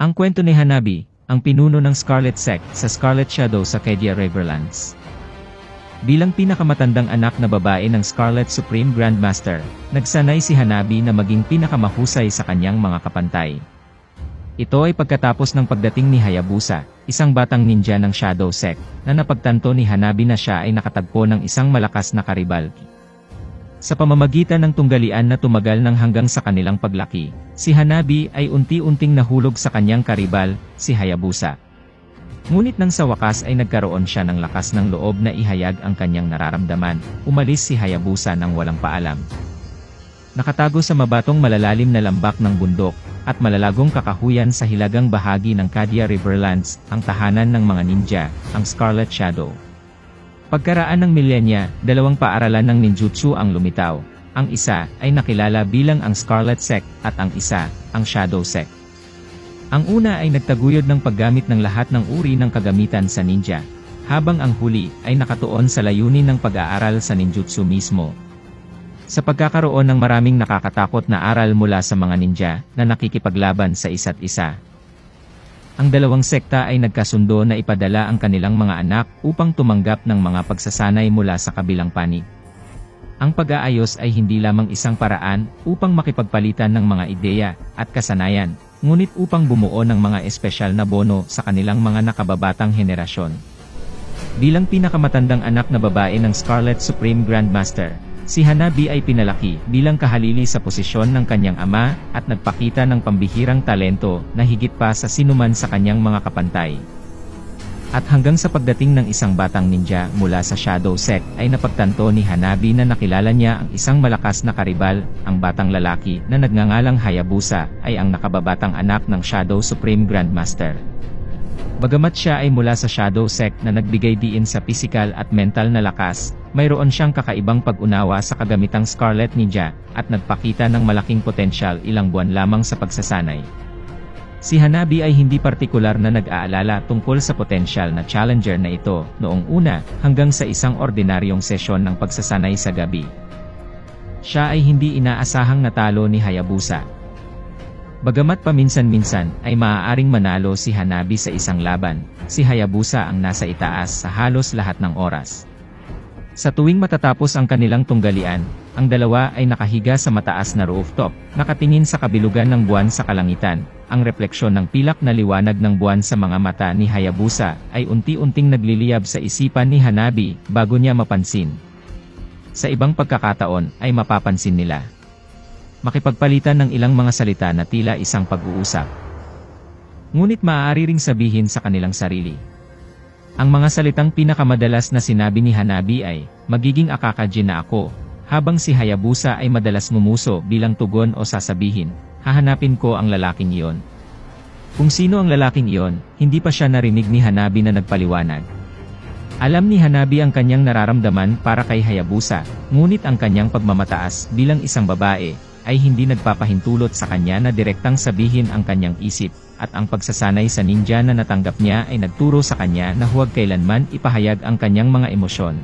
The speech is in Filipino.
Ang kwento ni Hanabi, ang pinuno ng Scarlet Sect sa Scarlet Shadow sa Cadia Riverlands. Bilang pinakamatandang anak na babae ng Scarlet Supreme Grandmaster, nagsanay si Hanabi na maging pinakamahusay sa kanyang mga kapantay. Ito ay pagkatapos ng pagdating ni Hayabusa, isang batang ninja ng Shadow Sect, na napagtanto ni Hanabi na siya ay nakatagpo ng isang malakas na karibal. Sa pamamagitan ng tunggalian na tumagal ng hanggang sa kanilang paglaki, si Hanabi ay unti-unting nahulog sa kanyang karibal, si Hayabusa. Ngunit nang sa wakas ay nagkaroon siya ng lakas ng loob na ihayag ang kanyang nararamdaman, umalis si Hayabusa nang walang paalam. Nakatago sa mabatong malalalim na lambak ng bundok, at malalagong kakahuyan sa hilagang bahagi ng Cadia Riverlands, ang tahanan ng mga ninja, ang Scarlet Shadow. Pagkaraan ng milenya, dalawang paaralan ng ninjutsu ang lumitaw. Ang isa ay nakilala bilang ang Scarlet Sect at ang isa, ang Shadow Sect. Ang una ay nagtaguyod ng paggamit ng lahat ng uri ng kagamitan sa ninja, habang ang huli ay nakatuon sa layunin ng pag-aaral sa ninjutsu mismo. Sa pagkakaroon ng maraming nakakatakot na aral mula sa mga ninja na nakikipaglaban sa isa't isa. Ang dalawang sekta ay nagkasundo na ipadala ang kanilang mga anak upang tumanggap ng mga pagsasanay mula sa kabilang panig. Ang pag-aayos ay hindi lamang isang paraan upang makipagpalitan ng mga ideya at kasanayan, ngunit upang bumuo ng mga espesyal na bono sa kanilang mga nakababatang henerasyon. Bilang pinakamatandang anak na babae ng Scarlet Supreme Grandmaster, si Hanabi ay pinalaki bilang kahalili sa posisyon ng kanyang ama at nagpakita ng pambihirang talento na higit pa sa sinuman sa kanyang mga kapantay. At hanggang sa pagdating ng isang batang ninja mula sa Shadow Sect ay napagtanto ni Hanabi na nakilala niya ang isang malakas na karibal, ang batang lalaki na nagngangalang Hayabusa ay ang nakababatang anak ng Shadow Supreme Grandmaster. Bagamat siya ay mula sa Shadow Sect na nagbigay diin sa pisikal at mental na lakas, mayroon siyang kakaibang pag-unawa sa kagamitang Scarlet Ninja at nagpakita ng malaking potensyal ilang buwan lamang sa pagsasanay. Si Hanabi ay hindi partikular na nag-aalala tungkol sa potensyal na challenger na ito noong una hanggang sa isang ordinaryong sesyon ng pagsasanay sa gabi. Siya ay hindi inaasahang natalo ni Hayabusa. Bagamat paminsan-minsan ay maaaring manalo si Hanabi sa isang laban, si Hayabusa ang nasa itaas sa halos lahat ng oras. Sa tuwing matatapos ang kanilang tunggalian, ang dalawa ay nakahiga sa mataas na rooftop, nakatingin sa kabilugan ng buwan sa kalangitan. Ang refleksyon ng pilak na liwanag ng buwan sa mga mata ni Hayabusa ay unti-unting nagliliyab sa isipan ni Hanabi bago niya mapansin. Sa ibang pagkakataon ay mapapansin nila. Makipagpalitan ng ilang mga salita na tila isang pag-uusap. Ngunit maaari ring sabihin sa kanilang sarili. Ang mga salitang pinakamadalas na sinabi ni Hanabi ay, magiging Akakaji na ako, habang si Hayabusa ay madalas ngumuso bilang tugon o sasabihin, hahanapin ko ang lalaking iyon. Kung sino ang lalaking iyon, hindi pa siya narinig ni Hanabi na nagpaliwanag. Alam ni Hanabi ang kanyang nararamdaman para kay Hayabusa, ngunit ang kanyang pagmamataas bilang isang babae, ay hindi nagpapahintulot sa kanya na direktang sabihin ang kanyang isip, at ang pagsasanay sa ninja na natanggap niya ay nagturo sa kanya na huwag kailanman ipahayag ang kanyang mga emosyon.